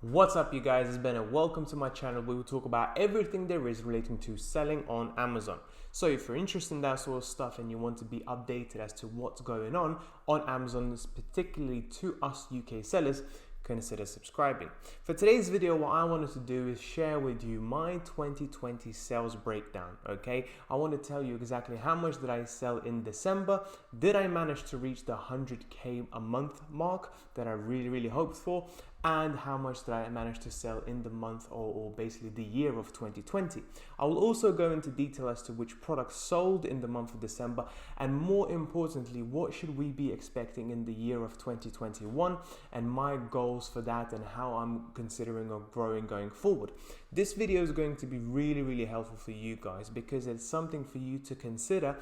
What's up, you guys? It's Ben and welcome to my channel where we talk about everything there is relating to selling on Amazon. So if you're interested in that sort of stuff and you want to be updated as to what's going on Amazon, particularly to us UK sellers, consider subscribing. For today's video, what I wanted to do is share with you my 2020 sales breakdown. Okay, I want to tell you exactly how much did I sell in December. Did I manage to reach the 100k a month mark that I really hoped for? And how much did I manage to sell in the month or basically the year of 2020. I will also go into detail as to which products sold in the month of December, and more importantly, what should we be expecting in the year of 2021 and my goals for that and how I'm considering of growing going forward. This video is going to be really helpful for you guys because it's something for you to consider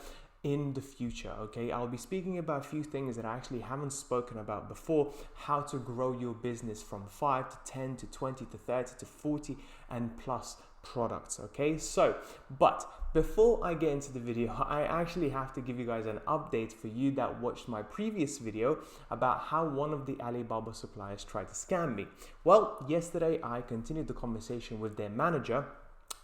in the future. Okay, I'll be speaking about a few things that I actually haven't spoken about before: how to grow your business from 5 to 10 to 20 to 30 to 40 and plus products. Okay, so but before I get into the video, I actually have to give you guys an update for you that watched my previous video about how one of the Alibaba suppliers tried to scam me. Well, yesterday I continued the conversation with their manager.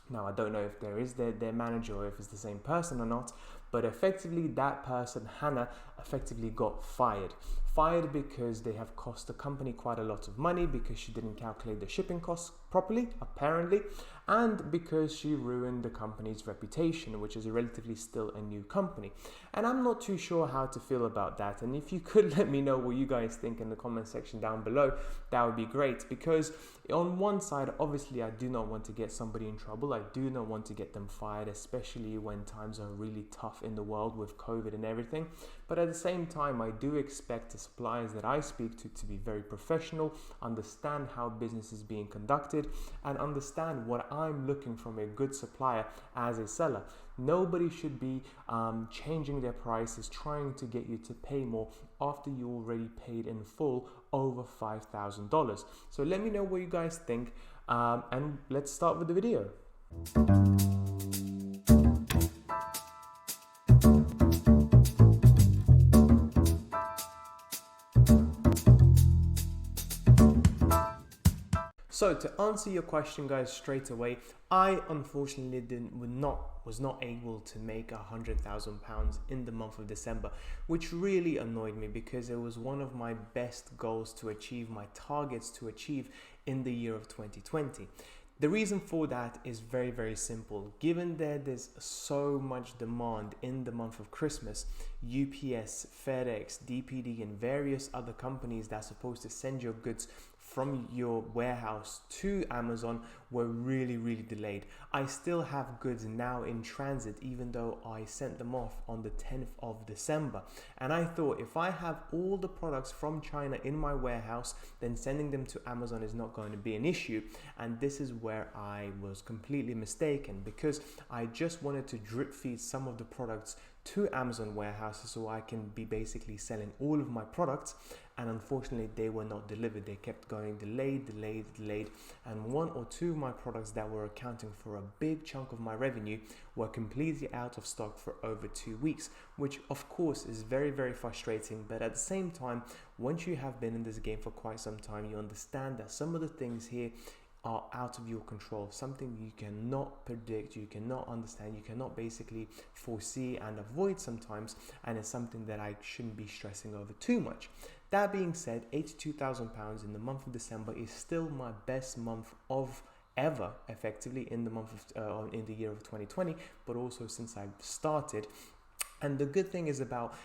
Now, I don't know if there is their manager or if it's the same person or not, but effectively that person, Hannah, effectively got fired. Fired because they have cost the company quite a lot of money because she didn't calculate the shipping costs properly, apparently, and because she ruined the company's reputation, which is relatively still a new company. And I'm not too sure how to feel about that. And if you could let me know what you guys think in the comment section down below, that would be great. Because on one side, obviously, I do not want to get somebody in trouble. I do not want to get them fired, especially when times are really tough in the world with COVID and everything. But at the same time, I do expect the suppliers that I speak to be very professional, understand how business is being conducted, and understand what I'm looking from a good supplier as a seller. Nobody should be changing their prices, trying to get you to pay more after you already paid in full over $5,000. So let me know what you guys think, and let's start with the video. So to answer your question, guys, straight away, I unfortunately was not able to make £100,000 in the month of December, which really annoyed me because it was one of my best goals to achieve, my targets to achieve in the year of 2020. The reason for that is very simple. Given that there's so much demand in the month of Christmas, UPS, FedEx, DPD, and various other companies that are supposed to send your goods from your warehouse to Amazon were really delayed. I still have goods now in transit, even though I sent them off on the 10th of December. And I thought if I have all the products from China in my warehouse, then sending them to Amazon is not going to be an issue. And this is where I was completely mistaken, because I just wanted to drip feed some of the products to Amazon warehouses so I can be basically selling all of my products, and unfortunately they were not delivered. They kept going delayed, and one or two of my products that were accounting for a big chunk of my revenue were completely out of stock for over 2 weeks, which of course is very frustrating. But at the same time, once you have been in this game for quite some time, you understand that some of the things here are out of your control, something you cannot predict, you cannot understand, you cannot basically foresee and avoid sometimes, and it's something that I shouldn't be stressing over too much. That being said, £82,000 in the month of December is still my best month of ever, effectively, in the month of in the year of 2020, but also since I've started. And the good thing is about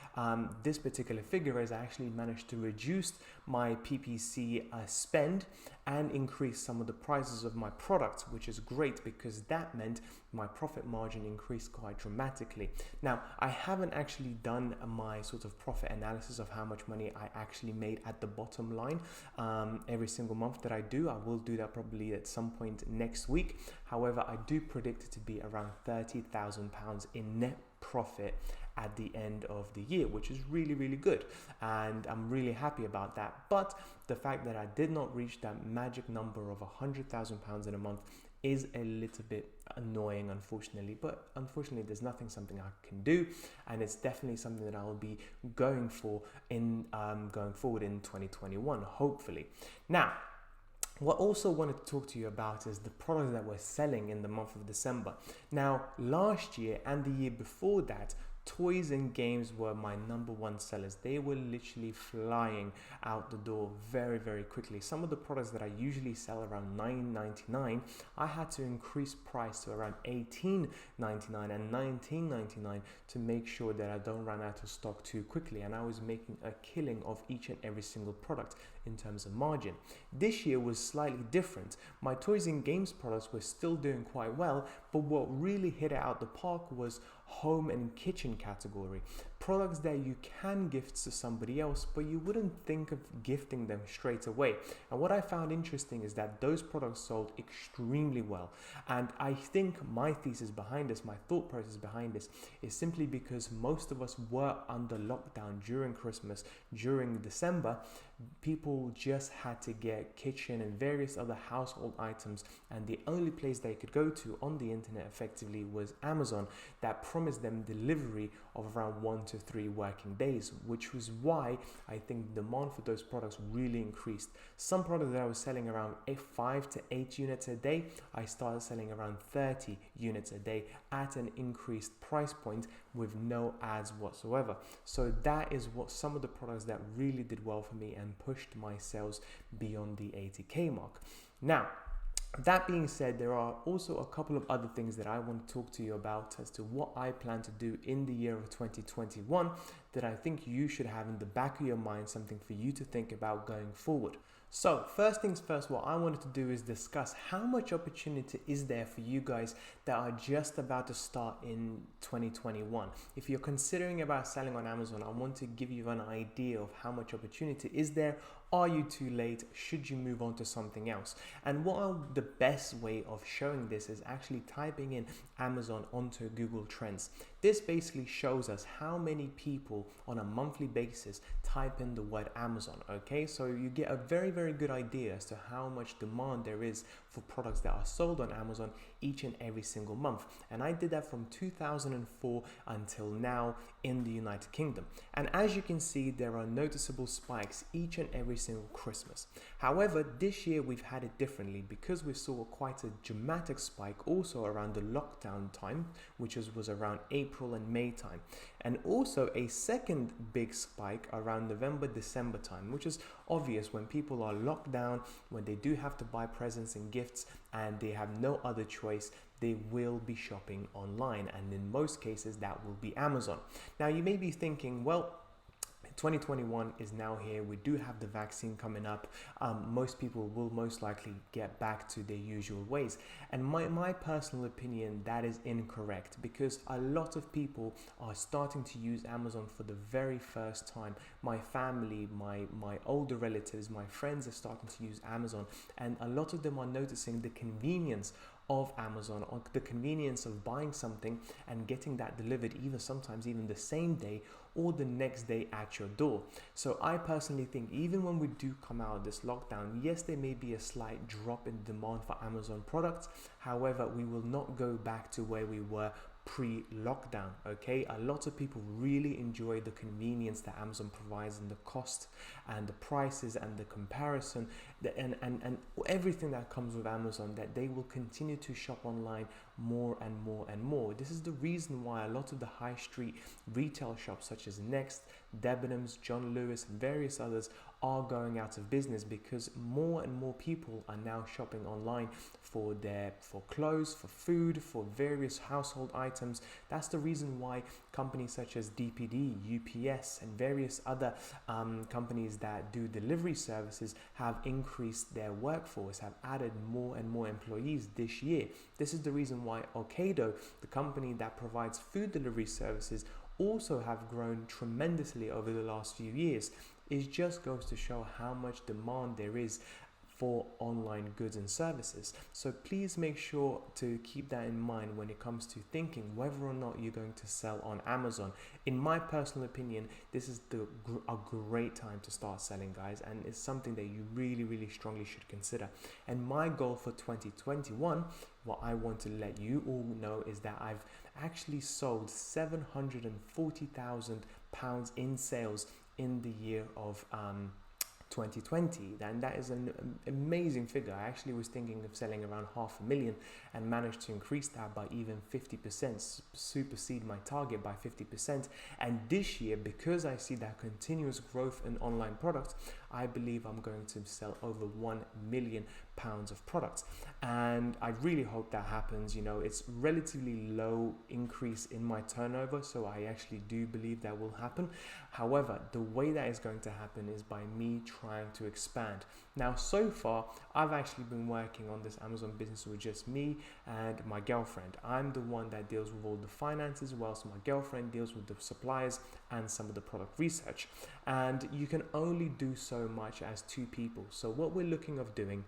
this particular figure is I actually managed to reduce my PPC spend and increase some of the prices of my products, which is great because that meant my profit margin increased quite dramatically. Now, I haven't actually done my sort of profit analysis of how much money I actually made at the bottom line every single month that I do. I will do that probably at some point next week. However, I do predict it to be around £30,000 in net profit at the end of the year, which is really good, and I'm really happy about that. But the fact that I did not reach that magic number of £100,000 in a month is a little bit annoying, unfortunately, but unfortunately there's something I can do, and it's definitely something that I will be going for in going forward in 2021, hopefully. Now, what I also wanted to talk to you about is the products that we're selling in the month of December. Now, last year and the year before that, toys and games were my number one sellers. They were literally flying out the door very, very quickly. Some of the products that I usually sell around $9.99, I had to increase price to around $18.99 and $19.99 to make sure that I don't run out of stock too quickly. And I was making a killing of each and every single product in terms of margin. This year was slightly different. My toys and games products were still doing quite well, but what really hit it out the park was home and kitchen category. Products that you can gift to somebody else, but you wouldn't think of gifting them straight away. And what I found interesting is that those products sold extremely well. And I think my thesis behind this, my thought process behind this, is simply because most of us were under lockdown during Christmas, during December. People just had to get kitchen and various other household items, and the only place they could go to on the internet effectively was Amazon, that promised them delivery of around 1 to 3 working days, which was why I think demand for those products really increased. Some products that I was selling around 5 to 8 units a day, I started selling around 30 units a day at an increased price point with no ads whatsoever. So that is what some of the products that really did well for me and pushed my sales beyond the 80k mark. Now, that being said, there are also a couple of other things that I want to talk to you about as to what I plan to do in the year of 2021 that I think you should have in the back of your mind, something for you to think about going forward. So first things first, what I wanted to do is discuss how much opportunity is there for you guys that are just about to start in 2021. If you're considering about selling on Amazon, I want to give you an idea of how much opportunity is there. Are you too late? Should you move on to something else? And the best way of showing this is actually typing in Amazon onto Google Trends. This basically shows us how many people on a monthly basis type in the word Amazon, okay? So you get a very, very good idea as to how much demand there is for products that are sold on Amazon each and every single month. And I did that from 2004 until now in the United Kingdom. And as you can see, there are noticeable spikes each and every single Christmas. However, this year we've had it differently because we saw quite a dramatic spike also around the lockdown time, which was around April and May time. And also a second big spike around November, December time, which is obvious when people are locked down, when they do have to buy presents and gifts and they have no other choice, they will be shopping online, and in most cases that will be Amazon. Now you may be thinking, well, 2021 is now here. We do have the vaccine coming up. Most people will most likely get back to their usual ways. And my personal opinion, that is incorrect, because a lot of people are starting to use Amazon for the very first time. My family, my older relatives, my friends are starting to use Amazon, and a lot of them are noticing the convenience of Amazon, or the convenience of buying something and getting that delivered either sometimes even the same day or the next day at your door. So I personally think even when we do come out of this lockdown, yes, there may be a slight drop in demand for Amazon products. However, we will not go back to where we were pre-lockdown, okay? A lot of people really enjoy the convenience that Amazon provides, and the cost and the prices and the comparison and everything that comes with Amazon, that they will continue to shop online more and more and more. This is the reason why a lot of the high street retail shops such as Next, Debenhams, John Lewis and various others are going out of business, because more and more people are now shopping online for clothes, for food, for various household items. That's the reason why companies such as DPD, UPS and various other companies that do delivery services have increased their workforce, have added more and more employees this year. This is the reason why Ocado, the company that provides food delivery services, also have grown tremendously over the last few years. It just goes to show how much demand there is for online goods and services. So please make sure to keep that in mind when it comes to thinking whether or not you're going to sell on Amazon. In my personal opinion, this is a great time to start selling, guys, and it's something that you really, really strongly should consider. And my goal for 2021, what I want to let you all know, is that I've actually sold £740,000 in sales in the year of 2020, then that is an amazing figure. I actually was thinking of selling around 500,000 and managed to increase that by even 50%, supersede my target by 50%. And this year, because I see that continuous growth in online products, I believe I'm going to sell over £1 million of products, and I really hope that happens. You know, it's relatively low increase in my turnover, so I actually do believe that will happen. However, the way that is going to happen is by me trying to expand. Now, so far, I've actually been working on this Amazon business with just me and my girlfriend. I'm the one that deals with all the finances, whilst my girlfriend deals with the suppliers and some of the product research. And you can only do so much as two people. So what we're looking of doing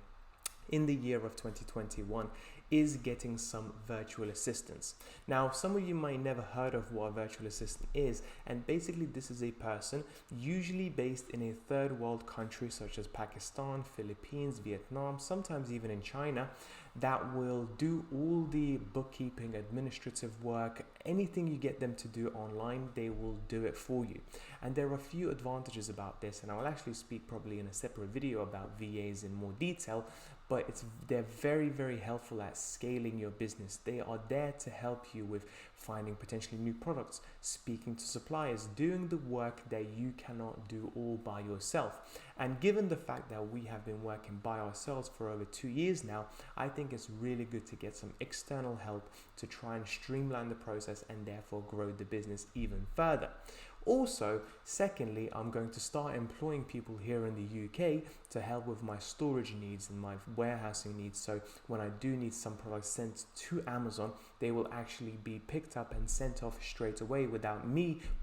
in the year of 2021 is getting some virtual assistants. Now, some of you might never heard of what a virtual assistant is, and basically this is a person usually based in a third world country such as Pakistan, Philippines, Vietnam, sometimes even in China, that will do all the bookkeeping, administrative work, anything you get them to do online, they will do it for you. And there are a few advantages about this, and I will actually speak probably in a separate video about VAs in more detail, but they're very, very helpful at scaling your business. They are there to help you with finding potentially new products, speaking to suppliers, doing the work that you cannot do all by yourself. And given the fact that we have been working by ourselves for over 2 years now, I think it's really good to get some external help to try and streamline the process and therefore grow the business even further. Also, secondly, I'm going to start employing people here in the UK to help with my storage needs and my warehousing needs. So when I do need some products sent to Amazon, they will actually be picked up and sent off straight away without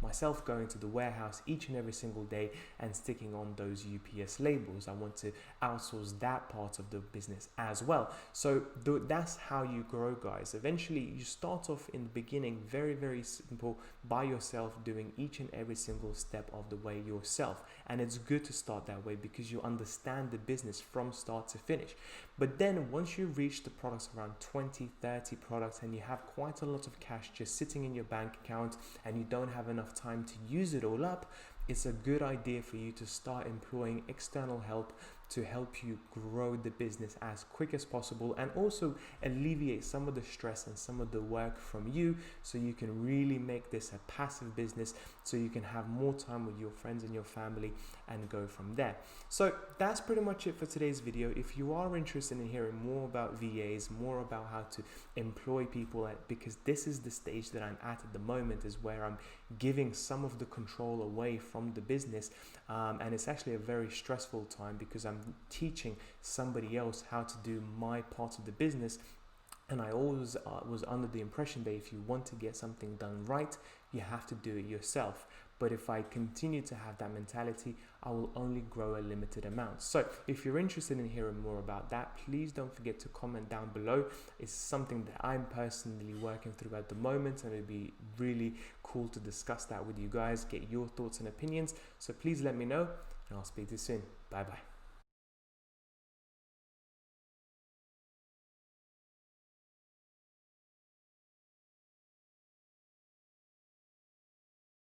myself going to the warehouse each and every single day and sticking on those UPS labels. I want to outsource that part of the business as well. So that's how you grow, guys. Eventually, you start off in the beginning very, very simple by yourself, doing each and every single step of the way yourself. And it's good to start that way because you understand the business from start to finish. But then once you reach the products around 20, 30 products and you have quite a lot of cash just sitting in your bank account and you don't have enough time to use it all up, it's a good idea for you to start employing external help to help you grow the business as quick as possible and also alleviate some of the stress and some of the work from you, so you can really make this a passive business so you can have more time with your friends and your family and go from there. So that's pretty much it for today's video. If you are interested in hearing more about VAs, more about how to employ people, because this is the stage that I'm at the moment, is where I'm giving some of the control away from the business, and it's actually a very stressful time because I'm teaching somebody else how to do my part of the business. And I always was under the impression that if you want to get something done right, you have to do it yourself. But if I continue to have that mentality, I will only grow a limited amount. So if you're interested in hearing more about that, please don't forget to comment down below. It's something that I'm personally working through at the moment, and it'd be really cool to discuss that with you guys, get your thoughts and opinions. So please let me know, and I'll speak to you soon. Bye bye.